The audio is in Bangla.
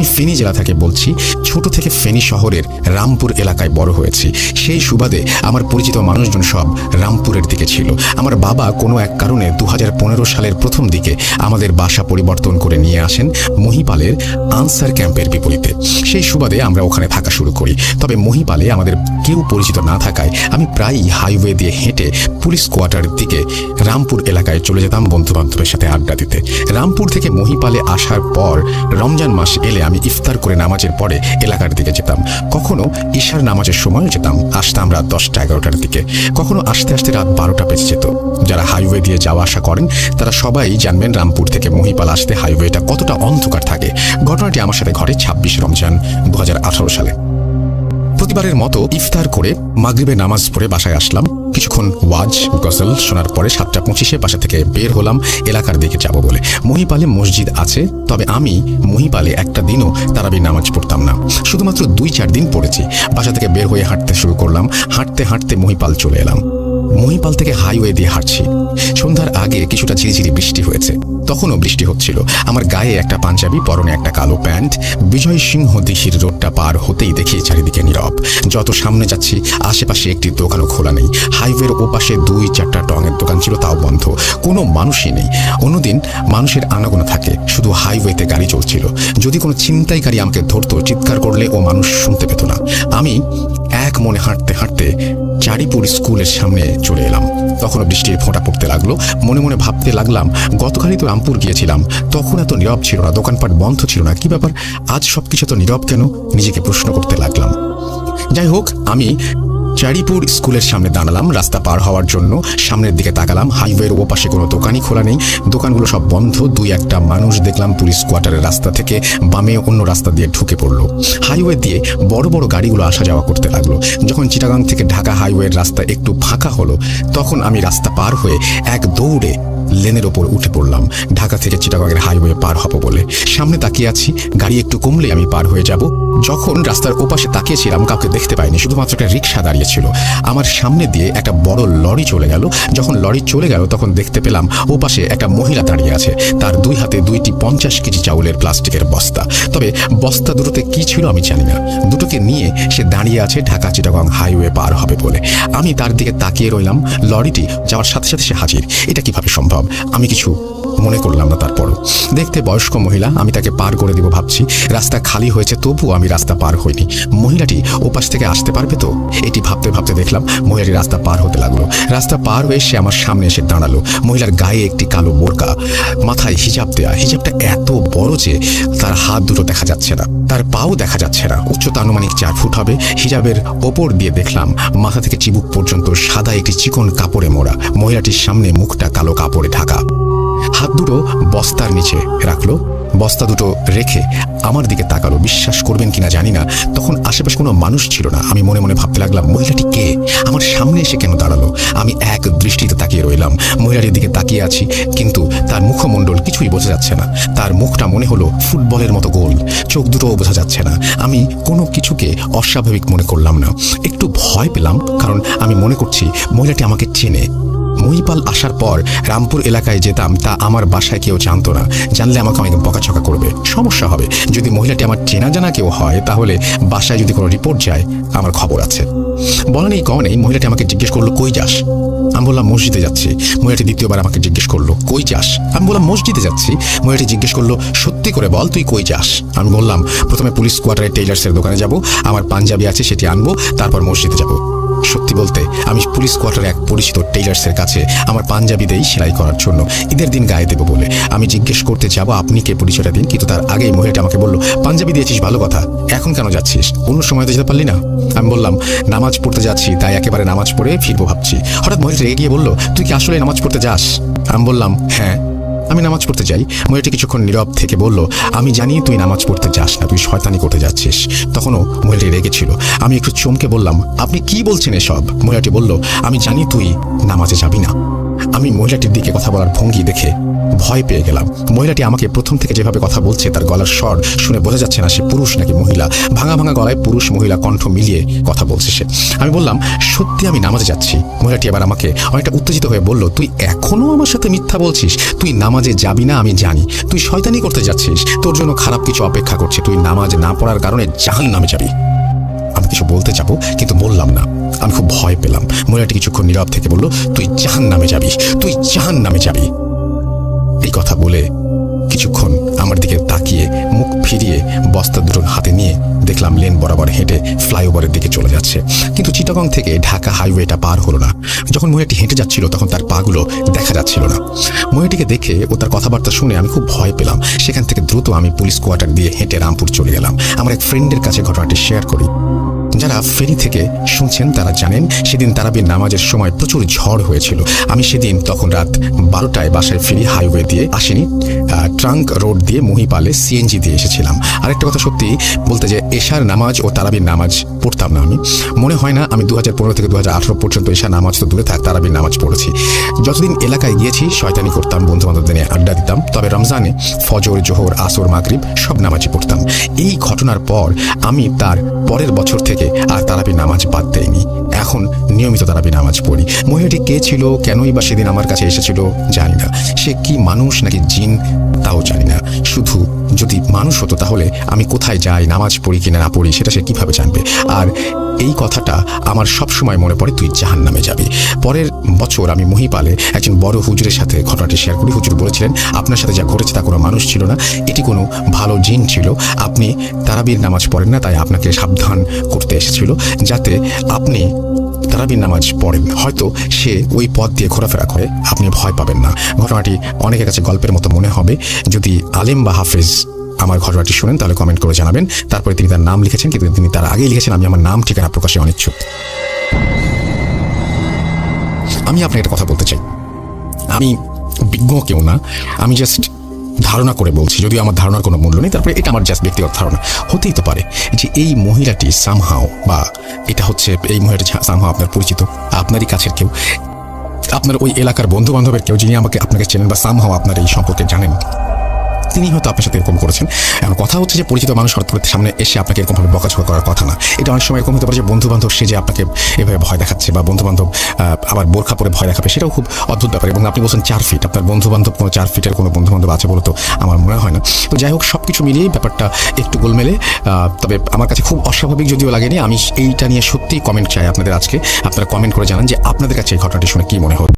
আমি ফেনী জেলা থেকে বলছি। ছোট থেকে ফেনী শহরের রামপুর এলাকায় বড় হয়েছি। সেই সুবাদে আমার পরিচিত মানুষজন সব রামপুরের দিকে ছিল। আমার বাবা কোনো এক কারণে 2015 সালের প্রথম দিকে আমাদের বাসা পরিবর্তন করে নিয়ে আসেন মহিপালের আনসার ক্যাম্পের বিপরীতে। সেই সুবাদে আমরা ওখানে থাকা শুরু করি। তবে মহিপালে আমাদের কেউ পরিচিত না থাকায় আমি প্রায়ই হাইওয়ে দিয়ে হেঁটে পুলিশ কোয়ার্টারের দিকে রামপুর এলাকায় চলে যেতাম বন্ধুবান্ধবের সাথে আড্ডা দিতে। রামপুর থেকে মহিপালে আসার পর রমজান মাস এলে আমি ইফতার করে নামাজের পরে এলাকার দিকে যেতাম। কখনো ঈশার নামাজের সময় যেতাম, আসতাম রাত 10টা-11টার দিকে। কখনো আসতে আসতে রাত 12টা বেজে যেত। যারা হাইওয়ে দিয়ে যাওয়া আসা করেন তারা সবাই জানবেন রামপুর থেকে মহিপাল আসতে হাইওয়েটা কতটা অন্ধকার থাকে। ঘটনাটি আমার সাথে ঘটে 26 রমজান 2018 সালে। প্রতিবারের মতো ইফতার করে মাগরিবের নামাজ পড়ে বাসায় আসলাম। কিছুক্ষণ ওয়াজ গজল শোনার পরে 7টা 25-এ বাসা থেকে বের হলাম এলাকার দিকে যাব বলে। মহিপালে মসজিদ আছে, তবে আমি মহিপালে একটা দিনও তারাবির নামাজ পড়তাম না। শুধুমাত্র 2-4 দিন পড়েছি। বাসা থেকে বের হয়ে হাঁটতে শুরু করলাম। হাঁটতে হাঁটতে মহিপাল চলে এলাম। মহিপাল থেকে হাইওয়ে দিয়ে হাঁটছি। সন্ধ্যার আগে কিছুটা ঝিরিঝিরি বৃষ্টি হয়েছে। তখনও বৃষ্টি হচ্ছিল। আমার গায়ে একটা পাঞ্জাবি, পরনে একটা কালো প্যান্ট। বিজয় সিংহ দিঘির রোডটা পার হতেই দেখি চারিদিকে নীরব। যত সামনে যাচ্ছি আশেপাশে একটি দোকানও খোলা নেই। হাইওয়ের ওপাশে 2-4টা টঙের দোকান ছিল, তাও বন্ধ। কোনো মানুষই নেই। অন্যদিন মানুষের আনাগোনা থাকে, শুধু হাইওয়েতে গাড়ি চলছিল। যদি কোনো ছিনতাইকারী আমাকে ধরতো, চিৎকার করলে ও মানুষ শুনতে পেত না। আমি এক মনে হাঁটতে হাঁটতে চারিপুর স্কুলের সামনে চলে এলাম। তখনও বৃষ্টির ফোঁটা পড়তে লাগলো। মনে মনে ভাবতে লাগলাম, গতকালই তো রামপুর গিয়েছিলাম, তখন এত নীরব ছিল না, দোকানপাট বন্ধ ছিল না, কি ব্যাপার আজ সবকিছু তো নীরব কেন? নিজেকে প্রশ্ন করতে লাগলাম। যাই হোক, আমি চারিপুর স্কুলের সামনে দাঁড়ালাম রাস্তা পার হওয়ার জন্য। সামনের দিকে তাকালাম, হাইওয়ের ওপাশে কোনো দোকানই খোলা নেই। দোকানগুলো সব বন্ধ। 2-1টা মানুষ দেখলাম পুলিশ কোয়ার্টারের রাস্তা থেকে বামে অন্য রাস্তা দিয়ে ঢুকে পড়লো। হাইওয়ে দিয়ে বড় বড় গাড়িগুলো আসা যাওয়া করতে লাগলো। যখন চিটাগাং থেকে ঢাকা হাইওয়ের রাস্তা একটু ফাঁকা হলো, তখন আমি রাস্তা পার হয়ে এক দৌড়ে লেনের ওপর উঠে পড়লাম, ঢাকা থেকে চিটাগাংয়ের হাইওয়ে পার হব বলে। সামনে তাকিয়ে আছি, গাড়ি একটু কমলে আমি পার হয়ে যাব। যখন রাস্তার ওপাশে তাকিয়েছিলাম, কাউকে দেখতে পাইনি, শুধুমাত্র একটা রিক্সা দাঁড়িয়েছিল। আমার সামনে দিয়ে একটা বড় লরি চলে গেল। যখন লরি চলে গেল, তখন দেখতে পেলাম ওপাশে একটা মহিলা দাঁড়িয়ে আছে। তার 2 হাতে 2টি 50 কেজি চাউলের প্লাস্টিকের বস্তা। তবে বস্তা দুটোতে কি ছিল আমি জানি না। দুটোকে নিয়ে সে দাঁড়িয়ে আছে ঢাকা চিটাগাং হাইওয়ে পার হবে বলে। আমি তার দিকে তাকিয়ে রইলাম। লরিটি যাওয়ার সাথে সাথে সে হাজির। এটা কিভাবে সম্ভব? আমি কিছু মনে করলাম না। তারপরও দেখতে বয়স্ক মহিলা, আমি তাকে পার করে দিব ভাবছি। রাস্তা খালি হয়েছে, তবুও আমি রাস্তা পার হইনি। মহিলাটি ওপাশ থেকে আসতে পারবে তো, এটি ভাবতে ভাবতে দেখলাম মহিলাটি রাস্তা পার হতে লাগলো। রাস্তা পার হয়ে সে আমার সামনে এসে দাঁড়ালো। মহিলার গায়ে একটি কালো বোরকা, মাথায় হিজাব দেয়া। হিজাবটা এত বড় যে তার হাত দুটো দেখা যাচ্ছে না, তার পাও দেখা যাচ্ছে না। উচ্চতা আনুমানিক 4 ফুট হবে। হিজাবের ওপর দিয়ে দেখলাম মাথা থেকে চিবুক পর্যন্ত সাদা একটি চিকন কাপড়ে মোড়া। মহিলাটির সামনে মুখটা কালো কাপড়ে ঢাকা। হাত দুটো বস্তার নিচে রাখলো। বস্তা দুটো রেখে আমার দিকে তাকালো। বিশ্বাস করবেন কিনা জানি না, তখন আশেপাশে কোনো মানুষ ছিল না। আমি মনে মনে ভাবতে লাগলাম, মহিলাটি কে? আমার সামনে এসে কেন দাঁড়ালো? আমি এক দৃষ্টিতে তাকিয়ে রইলাম। মহিলাটির দিকে তাকিয়ে আছি, কিন্তু তার মুখমণ্ডল কিছুই বোঝা যাচ্ছে না। তার মুখটা মনে হলো ফুটবলের মতো গোল, চোখ দুটোও বোঝা যাচ্ছে না। আমি কোনো কিছুকে অস্বাভাবিক মনে করলাম না, একটু ভয় পেলাম, কারণ আমি মনে করছি মহিলাটি আমাকে চেনে। মহিপাল আসার পর রামপুর এলাকায় যেতাম, তা আমার বাসায় কেউ জানতো না। জানলে আমাকে অনেক বকাঝকা করবে, সমস্যা হবে। যদি মহিলাটি আমার চেনা জানা কেউ হয়, তাহলে বাসায় যদি কোনো রিপোর্ট যায়, আমার খবর আছে। বলা নেই কওয়া নেই, মহিলাটি আমাকে জিজ্ঞেস করলো, কই যাস? আমি বললাম, মসজিদে যাচ্ছি। মহিলাটি দ্বিতীয়বার আমাকে জিজ্ঞেস করলো, কই যাস? আমি বললাম, মসজিদে যাচ্ছি। মহিলাটি জিজ্ঞেস করলো, সত্যি করে বল, তুই কই যাস? আমি বললাম, প্রথমে পুলিশ কোয়ার্টারে টেইলার্সের দোকানে যাব, আমার পাঞ্জাবি আছে সেটি আনবো, তারপর মসজিদে যাব। সত্যি বলতে আমি পুলিশ কোয়ার্টারে এক পরিচিত টেইলার্সের কাছে আমার পাঞ্জাবি দেই সেলাই করার জন্য, ঈদের দিন গায়ে দেবো বলে। আমি জিজ্ঞেস করতে যাব, আপনি কে, পরিচয়টা দিন। কিন্তু তার আগেই মহিলাটি আমাকে বললো, পাঞ্জাবি দিয়েছিস, ভালো কথা, এখন কেন যাচ্ছিস? অন্য সময় তো যেতে পারলি না? আমি বললাম, নামাজ পড়তে যাচ্ছি, তাই একেবারে নামাজ পড়ে ফিরবো ভাবছি। হঠাৎ মহিলাটি রেগে গিয়ে বললো, তুই কি আসলে নামাজ পড়তে যাস? আমি বললাম, হ্যাঁ, আমি নামাজ পড়তে যাই। মহিলাটি কিছুক্ষণ নীরব থেকে বলল, আমি জানি তুই নামাজ পড়তে যাস না, তুই শয়তানি করতে যাচ্ছিস। তখনও মহিলাটি রেগেছিল। আমি একটু চমকে বললাম, আপনি কি বলছেন এসব? মহিলাটি বলল, আমি জানি তুই নামাজে যাবি না। আমি মহিলাটির দিকে কথা বলার ভঙ্গি দেখে ভয় পেয়ে গেলাম। মহিলাটি আমাকে প্রথম থেকে যেভাবে কথা বলছে, তার গলার স্বর শুনে বোঝা যাচ্ছে না সে পুরুষ নাকি মহিলা। ভাঙা ভাঙা গলায় পুরুষ মহিলা কণ্ঠ মিলিয়ে কথা বলছে সে। আমি বললাম, সত্যি আমি নামাজে যাচ্ছি। মহিলাটি এবার আমাকে অনেকটা উত্তেজিত হয়ে বলল, তুই এখনো আমার সাথে মিথ্যা বলছিস? তুই নামাজে যাবি না আমি জানি, তুই শয়তানি করতে যাচ্ছিস, তোর জন্য খারাপ কিছু অপেক্ষা করছে, তুই নামাজ না পড়ার কারণে জাহান্নামে যাবি। আমি কিছু বলতে যাবো কিন্তু বললাম না, আমি খুব ভয় পেলাম। মহিলাটি কিছুক্ষণ নীরব থেকে বলল, তুই জাহান্নামে যাবি, তুই জাহান্নামে যাবি। এই কথা বলে কিছুক্ষণ আমার দিকে তাকিয়ে মুখ ফিরিয়ে বস্তা দুটো হাতে নিয়ে দেখলাম লেন বরাবর হেঁটে ফ্লাইওভারের দিকে চলে যাচ্ছে। কিন্তু চিটাগং থেকে ঢাকা হাইওয়েটা পার হলো না। যখন মহিলাটি হেঁটে যাচ্ছিল তখন তার পাগুলো দেখা যাচ্ছিল না। মহিলাটিকে দেখে ও তার কথাবার্তা শুনে আমি খুব ভয় পেলাম। সেখান থেকে দ্রুত আমি পুলিশ কোয়ার্টার দিয়ে হেঁটে রামপুর চলে গেলাম। আমার এক ফ্রেন্ডের কাছে ঘটনাটি শেয়ার করি। যারা ফেরি থেকে শুনছেন তারা জানেন, সেদিন তারাবির নামাজের সময় প্রচুর ঝড় হয়েছিল। আমি সেদিন তখন রাত 12টায় বাসায় ফিরি, হাইওয়ে দিয়ে আসিনি, ট্রাঙ্ক রোড দিয়ে মহিপালে সিএনজি দিয়ে এসেছিলাম। আরেকটা কথা সত্যি বলতে, যে এশার নামাজ ও তারাবির নামাজ পড়তাম না আমি। মনে হয় না আমি 2015 থেকে 2018 পর্যন্ত এশার নামাজ তো দূরে থাক, তারাবির নামাজ পড়েছি। যতদিন এলাকায় গিয়েছি শয়তানি করতাম, বন্ধু বান্ধবদের নিয়ে আড্ডা দিতাম। তবে রমজানে ফজর, জোহর, আসর, মাগরিব সব নামাজই পড়তাম। এই ঘটনার পর আমি তার পরের বছর থেকে আর তারাবি নামাজ বাদ দেয়নি। এখন নিয়মিত তারাবি নামাজ পড়ি। মহিলাটি কে ছিল, কেনই বা সেদিন আমার কাছে এসেছিল জানি না। সে কি মানুষ নাকি জিন তাও জানি না। শুধু যদি মানুষ হতো তাহলে আমি কোথায় যাই, নামাজ পড়ি কিনা না পড়ি সেটা সে কিভাবে জানবে? আর এই কথাটা আমার সব সময় মনে পড়ে, তুই জাহান্নামে যাবি। পরের বছর আমি মহিপালে একজন বড় হুজুরের সাথে ঘটনাটি শেয়ার করি। হুজুর বলেছিলেন, আপনার সাথে যা ঘটেছে তা কোনো মানুষ ছিল না, এটি কোনো ভালো জিন ছিল। আপনি তারাবির নামাজ পড়েন না, তাই আপনাকে সাবধান করতে এসেছিল যাতে আপনি তারাবির নামাজ পড়েন। হয়তো সে ওই পথ দিয়ে ঘোরাফেরা করে, আপনি ভয় পাবেন না। ঘটনাটি অনেকের কাছে গল্পের মতো মনে হবে। যদি আলেম বা হাফেজ আমার ঘটনাটি শুনেন তাহলে কমেন্ট করে জানাবেন। তারপরে তিনি তার নাম লিখেছেন, কিন্তু তিনি তার আগেই লিখেছেন, আমি আমার নাম ঠিকানা প্রকাশে অনিচ্ছুক। আমি আপনাকে একটা কথা বলতে চাই, আমি বিজ্ঞ কেউ না, আমি জাস্ট ধারণা করে বলছি, যদিও আমার ধারণার কোনো মূল্য নেই। তারপরে এটা আমার জাস্ট ব্যক্তিগত ধারণা। হতেই তো পারে যে এই মহিলাটি সামহাও, বা এটা হচ্ছে এই মহিলাটি সামহাও আপনার পরিচিত, আপনারই কাছের কেউ, আপনার ওই এলাকার বন্ধু বান্ধবের কেউ যিনি আপনাকে চেনেন, বা সামহাও আপনার এই সম্পর্কে জানেন, তিনি হয়তো আপনার সাথে এরকম করেছেন। এখন কথা হচ্ছে যে পরিচিত মানুষ হঠাৎ করে সামনে এসে আপনাকে এরকমভাবে বকাঝকা করার কথা না। এটা অনেক সময় এরকম হতে পারে যে বন্ধু বান্ধব সে যে আপনাকে এভাবে ভয় দেখাচ্ছে, বা বন্ধু বান্ধব আবার বোরখা পরে ভয় দেখাবে, সেটাও খুব অদ্ভুত ব্যাপার। এবং আপনি বলছেন 4 ফিট, আপনার বন্ধু বান্ধব কোনো 4 ফিটের কোনো বন্ধু বান্ধব আছে বলে তো আমার মনে হয় না। তো যাই হোক, সব কিছু মিলিয়েই ব্যাপারটা একটু গোলমেলে। তবে আমার কাছে খুব অস্বাভাবিক যদিও লাগেনি। আমি এইটা নিয়ে সত্যিই কমেন্ট চাই আপনাদের আজকে। আপনারা কমেন্ট করে জানান যে আপনাদের কাছে এই ঘটনাটি শুনে কী মনে হলো।